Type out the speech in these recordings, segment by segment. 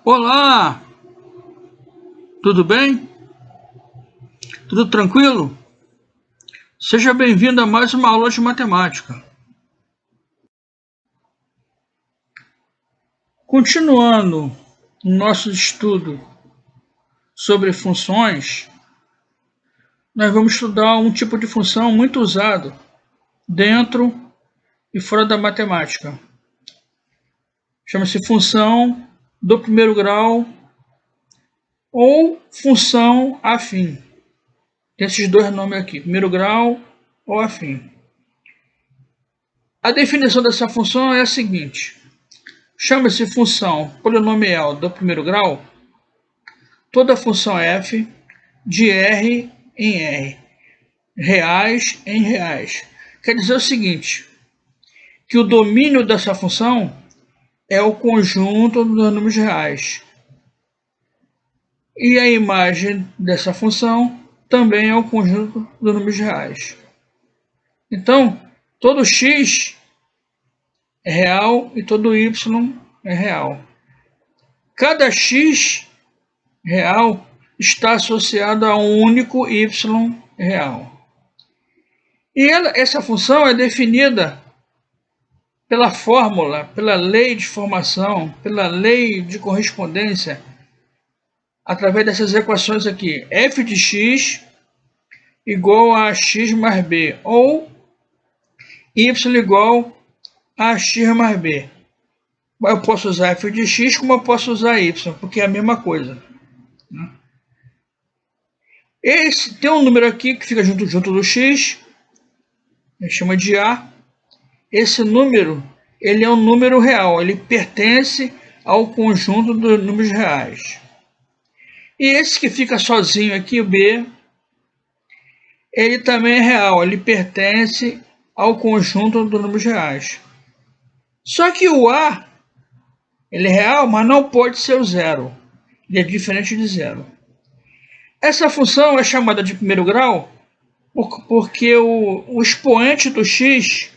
Olá, tudo bem? Tudo tranquilo? Seja bem-vindo a mais uma aula de matemática. Continuando o nosso estudo sobre funções, nós vamos estudar um tipo de função muito usado dentro e fora da matemática. Chama-se função do primeiro grau ou função afim. Tem esses dois nomes aqui, primeiro grau ou afim. A definição dessa função é a seguinte: chama-se função polinomial do primeiro grau toda função f de R em R, reais em reais. Quer dizer o seguinte, que o domínio dessa função é o conjunto dos números reais. E a imagem dessa função também é o conjunto dos números reais. Então, todo x é real e todo y é real. Cada x real está associado a um único y real. E essa função é definida pela fórmula, pela lei de formação, pela lei de correspondência, através dessas equações aqui. F de x igual a x mais b, ou y igual a x mais b. Eu posso usar f de x como eu posso usar y, porque é a mesma coisa. Tem um número aqui que fica junto do x, a gente chama de A. Esse número, ele é um número real, ele pertence ao conjunto dos números reais. E esse que fica sozinho aqui, o B, ele também é real, ele pertence ao conjunto dos números reais. Só que o A, ele é real, mas não pode ser o zero. Ele é diferente de zero. Essa função é chamada de primeiro grau porque o expoente do x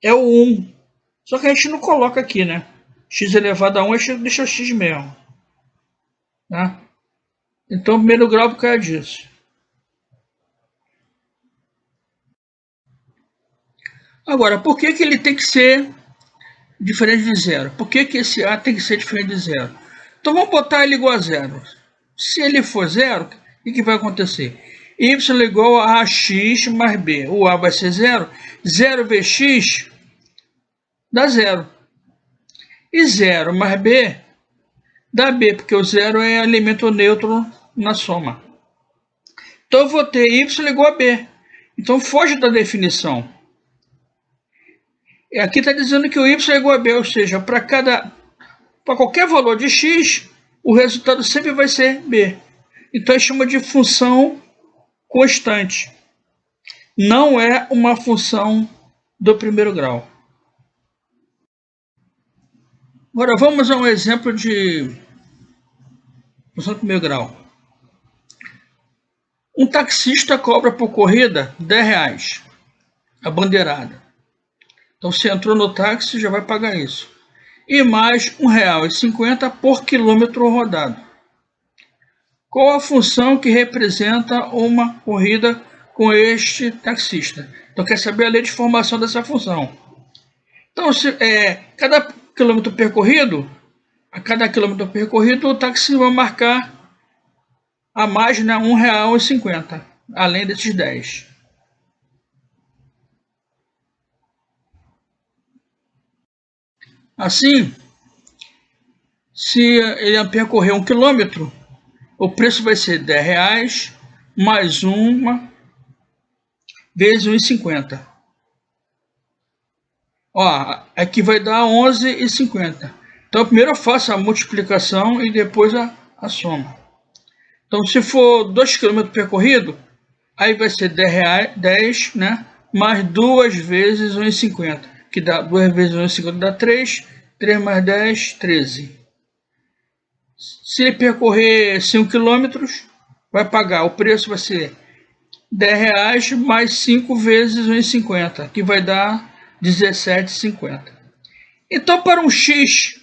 é o 1. Só que a gente não coloca aqui, né? X elevado a 1, a gente deixa x mesmo. Tá? Então, primeiro grau por causa disso. Agora, por que ele tem que ser diferente de zero? Por que esse A tem que ser diferente de zero? Então, vamos botar ele igual a zero. Se ele for zero, o que vai acontecer? Y igual a x mais b. O A vai ser zero. 0 vezes x dá zero. E 0 mais b dá b, porque o zero é elemento neutro na soma. Então eu vou ter y igual a b. Então foge da definição. E aqui está dizendo que o y é igual a b, ou seja, para qualquer valor de x, o resultado sempre vai ser b. Então a gente chama de função constante. Não é uma função do primeiro grau. Agora vamos a um exemplo de função do primeiro grau. Um taxista cobra por corrida R$10, a bandeirada. Então você entrou no táxi, já vai pagar isso. E mais R$1,50 por quilômetro rodado. Qual a função que representa uma corrida com este taxista? Então quer saber a lei de formação dessa função. Então, cada quilômetro percorrido, a cada quilômetro percorrido, o táxi vai marcar a mais, né, R$1,50, além desses 10. Assim, se ele percorrer 1 quilômetro, o preço vai ser R$10 mais 1 vezes R$1,50. Ó, aqui vai dar R$11,50. Então, primeiro eu faço a multiplicação e depois a soma. Então, se for 2 km percorrido, aí vai ser 10, né? Mais 2 vezes R$1,50. Que dá 2 vezes R$1,50 dá 3. 3 mais 10, 13. Se ele percorrer 5 km, vai pagar. O preço vai ser R$10 mais 5 vezes R$1,50, que vai dar R$17,50. Então, para um x,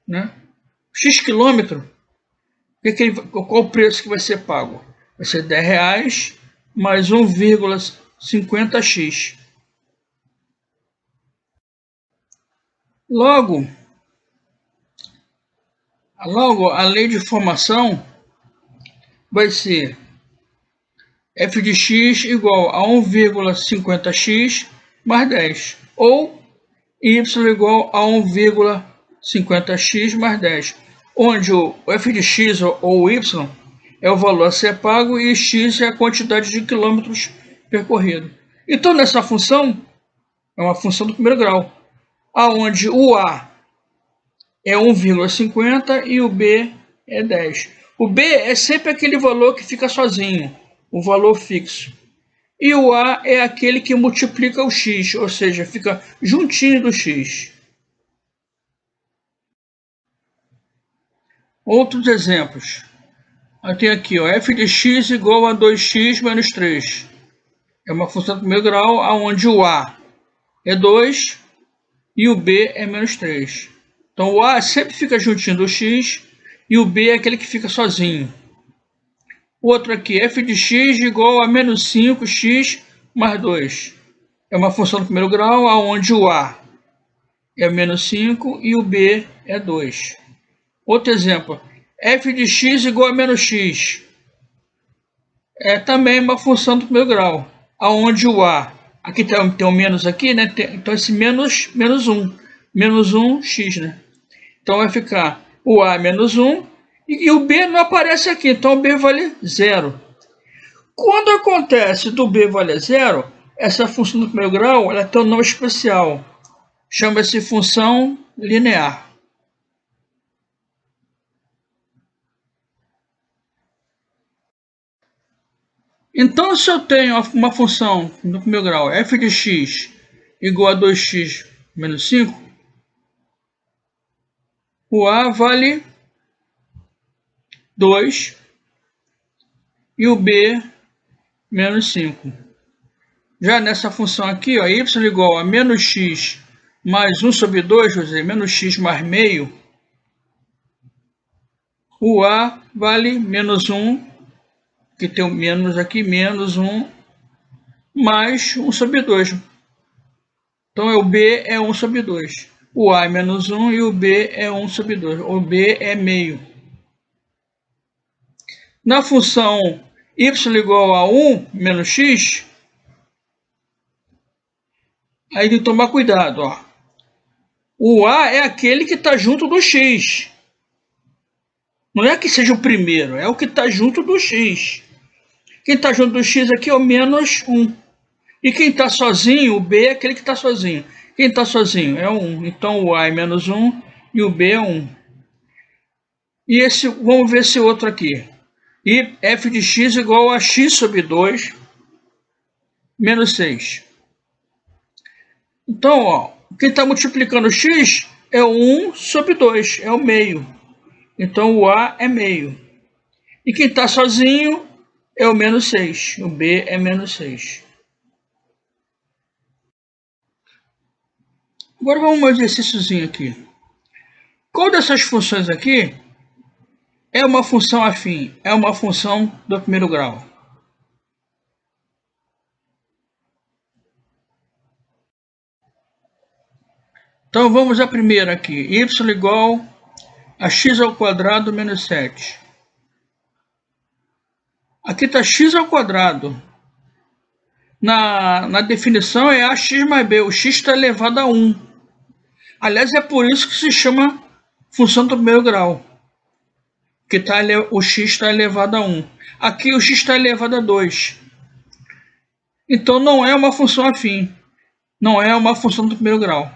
né? X quilômetro, qual o preço que vai ser pago? Vai ser R$10 mais 1,50x. Logo, a lei de formação vai ser f de x igual a 1,50x mais 10, ou y igual a 1,50x mais 10, onde o f de x ou o y é o valor a ser pago e x é a quantidade de quilômetros percorridos. Então, nessa função, é uma função do primeiro grau, aonde o a é 1,50 e o b é 10. O b é sempre aquele valor que fica sozinho, o valor fixo. E o a é aquele que multiplica o x, ou seja, fica juntinho do x. Outros exemplos. Eu tenho aqui, f de x igual a 2x menos 3. É uma função do primeiro grau, onde o a é 2 e o b é menos 3. Então o a sempre fica juntinho do x e o b é aquele que fica sozinho. O outro aqui, f de x igual a menos 5x mais 2. É uma função do primeiro grau, onde o a é menos 5 e o b é 2. Outro exemplo, f de x igual a menos x. É também uma função do primeiro grau, onde o a, aqui tem um menos aqui, né? Então esse menos 1, menos 1x, né? Então vai ficar o a menos 1 e o b não aparece aqui, então o b vale 0. Quando acontece do b vale 0, essa função do primeiro grau ela tem um nome especial, chama-se função linear. Então, se eu tenho uma função do primeiro grau, f de x igual a 2x menos 5, o a vale 2 e o b menos 5. Já nessa função aqui, ó, y igual a menos x mais 1 sobre 2, ou seja, menos x mais meio, o a vale menos 1, que tem o menos aqui, menos 1, mais 1 sobre 2. Então, o b é 1 sobre 2. O a é menos 1 e o b é 1 sobre 2. O b é meio. Na função y igual a 1 menos x, aí tem que tomar cuidado. Ó. O a é aquele que está junto do x. Não é que seja o primeiro, é o que está junto do x. Quem está junto do x aqui é o menos 1. E quem está sozinho, o b é aquele que está sozinho. Quem está sozinho é o 1. Então o a é menos 1 e o b é 1. E esse, vamos ver esse outro aqui. E f de x igual a x sobre 2 menos 6. Então, ó, quem está multiplicando x é o 1 sobre 2, é o meio. Então o a é meio. E quem está sozinho é o menos 6. O b é menos 6. Agora vamos um exercíciozinho aqui. Qual dessas funções aqui é uma função afim? É uma função do primeiro grau. Então vamos à primeira aqui. Y igual a x ao quadrado menos 7. Aqui está x ao quadrado. Na definição é ax mais b. O x está elevado a 1. Aliás, é por isso que se chama função do primeiro grau. Que o x está elevado a 1. Aqui o x está elevado a 2. Então não é uma função afim. Não é uma função do primeiro grau.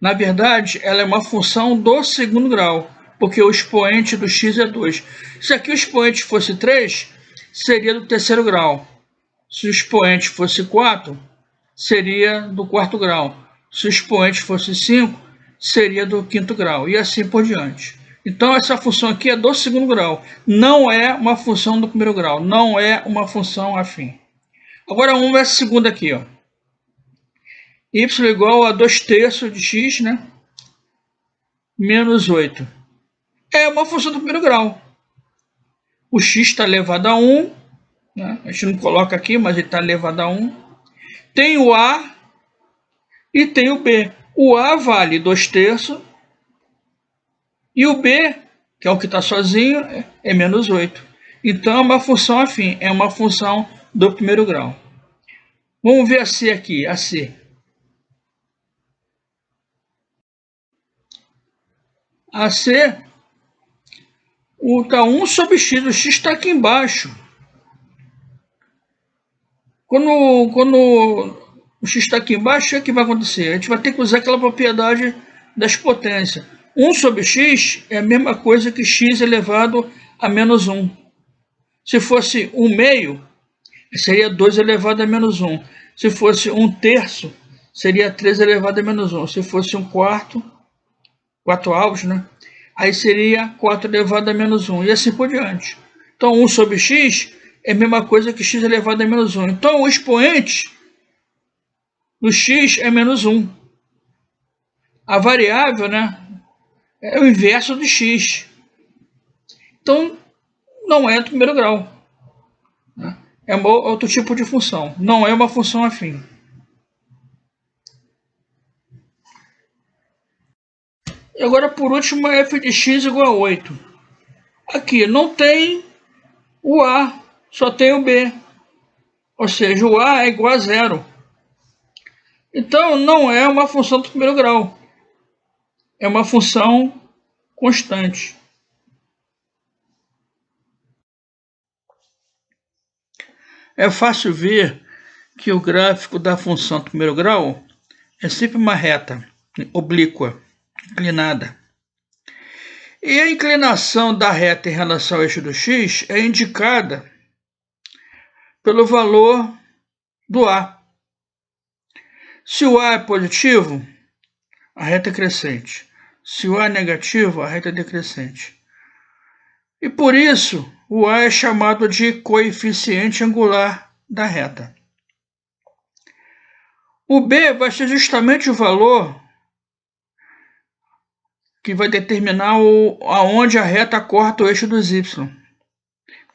Na verdade, ela é uma função do segundo grau, porque o expoente do x é 2. Se aqui o expoente fosse 3, seria do terceiro grau. Se o expoente fosse 4, seria do quarto grau. Se o expoente fosse 5, seria do quinto grau, e assim por diante. Então, essa função aqui é do segundo grau. Não é uma função do primeiro grau. Não é uma função afim. Agora, vamos ver a segunda aqui, ó. Y igual a 2 terços de x, né? Menos 8. é uma função do primeiro grau. O x está elevado a 1, né? A gente não coloca aqui, mas ele está elevado a 1. Tem o a e tem o b. O a vale 2/3 e o b, que é o que está sozinho, é menos 8. Então é uma função afim, é uma função do primeiro grau. Vamos ver a C aqui, a C. A C, tá 1 sobre x, o x está aqui embaixo. Quando o x está aqui embaixo, o que vai acontecer? A gente vai ter que usar aquela propriedade das potências. 1 sobre x é a mesma coisa que x elevado a menos 1. Se fosse 1/2, seria 2 elevado a menos 1. Se fosse 1/3, seria 3 elevado a menos 1. Se fosse 1/4, 4 avos, né? Aí seria 4 elevado a menos 1. E assim por diante. Então, 1 sobre x é a mesma coisa que x elevado a menos 1. Então, o expoente do x é menos 1. A variável, né, é o inverso de x. Então, não é do primeiro grau. É outro tipo de função. Não é uma função afim. E agora, por último, f de x igual a 8. Aqui não tem o a, só tem o b. Ou seja, o a é igual a 0. Então, não é uma função do primeiro grau. É uma função constante. É fácil ver que o gráfico da função do primeiro grau é sempre uma reta, oblíqua, inclinada. E a inclinação da reta em relação ao eixo do x é indicada pelo valor do a. Se o a é positivo, a reta é crescente. Se o a é negativo, a reta é decrescente. E por isso, o a é chamado de coeficiente angular da reta. O b vai ser justamente o valor que vai determinar aonde a reta corta o eixo dos y.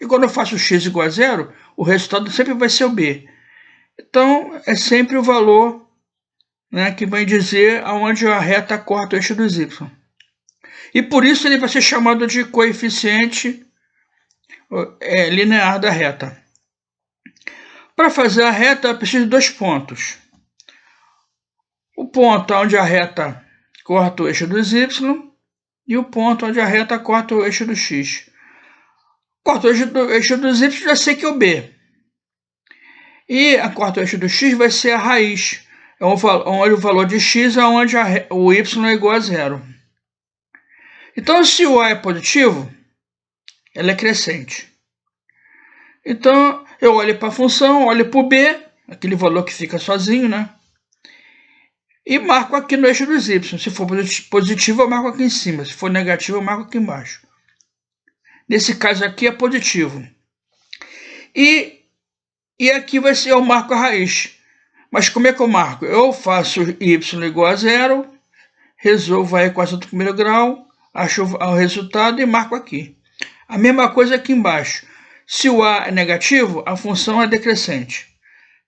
E quando eu faço x igual a 0, o resultado sempre vai ser o b. Então, é sempre o valor, né, que vai dizer aonde a reta corta o eixo dos y. E por isso ele vai ser chamado de coeficiente linear da reta. Para fazer a reta, eu preciso de 2 pontos. O ponto onde a reta corta o eixo dos y e o ponto onde a reta corta o eixo do x. Corta o eixo dos y, já sei que é o b. E a corta o eixo do x vai ser a raiz. Onde o valor de x é onde o y é igual a 0. Então, se o a é positivo, ela é crescente. Então, eu olho para a função, olho para o b, aquele valor que fica sozinho, né? E marco aqui no eixo dos y. Se for positivo, eu marco aqui em cima. Se for negativo, eu marco aqui embaixo. Nesse caso aqui é positivo. E aqui vai ser, eu marco a raiz. Mas como é que eu marco? Eu faço y igual a 0, resolvo a equação do primeiro grau, acho o resultado e marco aqui. A mesma coisa aqui embaixo. Se o a é negativo, a função é decrescente.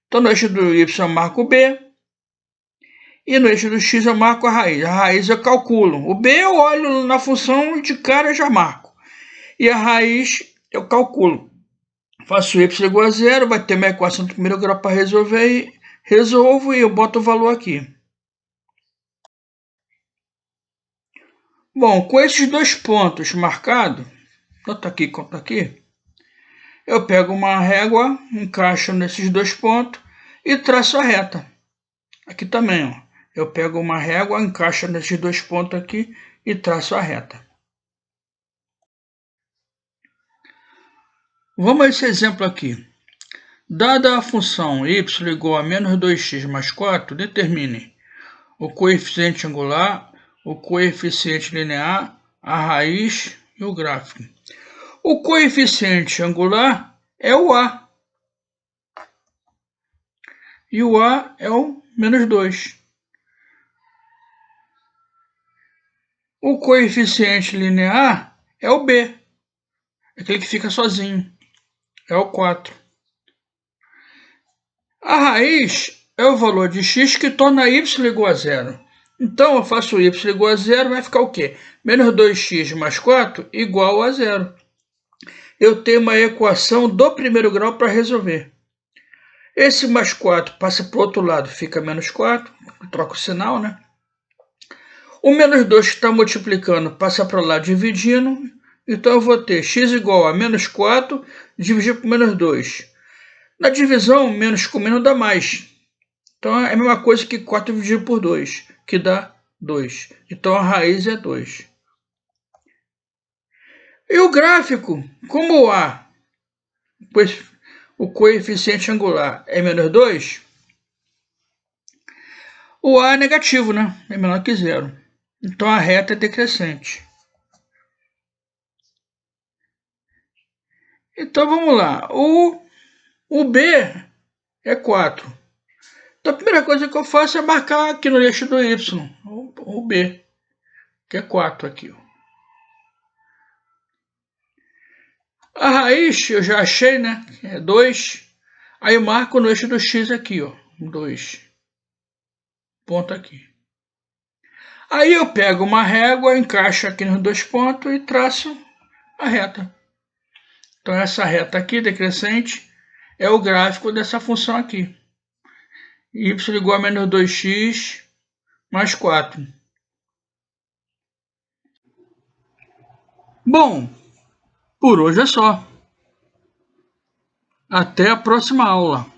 Então, no eixo do y eu marco o b, e no eixo do x eu marco a raiz. A raiz eu calculo. O b eu olho na função e de cara eu já marco. E a raiz eu calculo. Faço y igual a 0, vai ter uma equação do primeiro grau para resolver, e resolvo e eu boto o valor aqui. Bom, com esses 2 pontos marcados, tanto aqui quanto aqui, eu pego uma régua, encaixo nesses 2 pontos e traço a reta. Aqui também, ó. Eu pego uma régua, encaixo nesses 2 pontos aqui e traço a reta. Vamos a esse exemplo aqui. Dada a função y igual a menos 2x mais 4, determine o coeficiente angular, o coeficiente linear, a raiz e o gráfico. O coeficiente angular é o a. E o a é o menos 2. O coeficiente linear é o b, aquele que fica sozinho, é o 4. A raiz é o valor de x que torna y igual a zero. Então, eu faço y igual a zero, vai ficar o quê? Menos 2x mais 4 igual a zero. Eu tenho uma equação do primeiro grau para resolver. Esse mais 4 passa para o outro lado, fica menos 4, troca o sinal, né? O menos 2 que está multiplicando passa para lá dividindo, então eu vou ter x igual a menos 4 dividido por menos 2. Na divisão, menos com menos dá mais. Então é a mesma coisa que 4 dividido por 2, que dá 2. Então a raiz é 2. E o gráfico, como o A, pois o coeficiente angular é menos 2, o A é negativo, né? É menor que zero. Então a reta é decrescente. Então vamos lá. O B é 4. Então a primeira coisa que eu faço é marcar aqui no eixo do Y, o B, que é 4 aqui. A raiz eu já achei, né? É 2. Aí eu marco no eixo do X aqui, ó. 2. Ponto aqui. Aí eu pego uma régua, encaixo aqui nos dois pontos e traço a reta. Então essa reta aqui, decrescente, é o gráfico dessa função aqui. Y igual a menos 2x mais 4. Bom, por hoje é só. Até a próxima aula.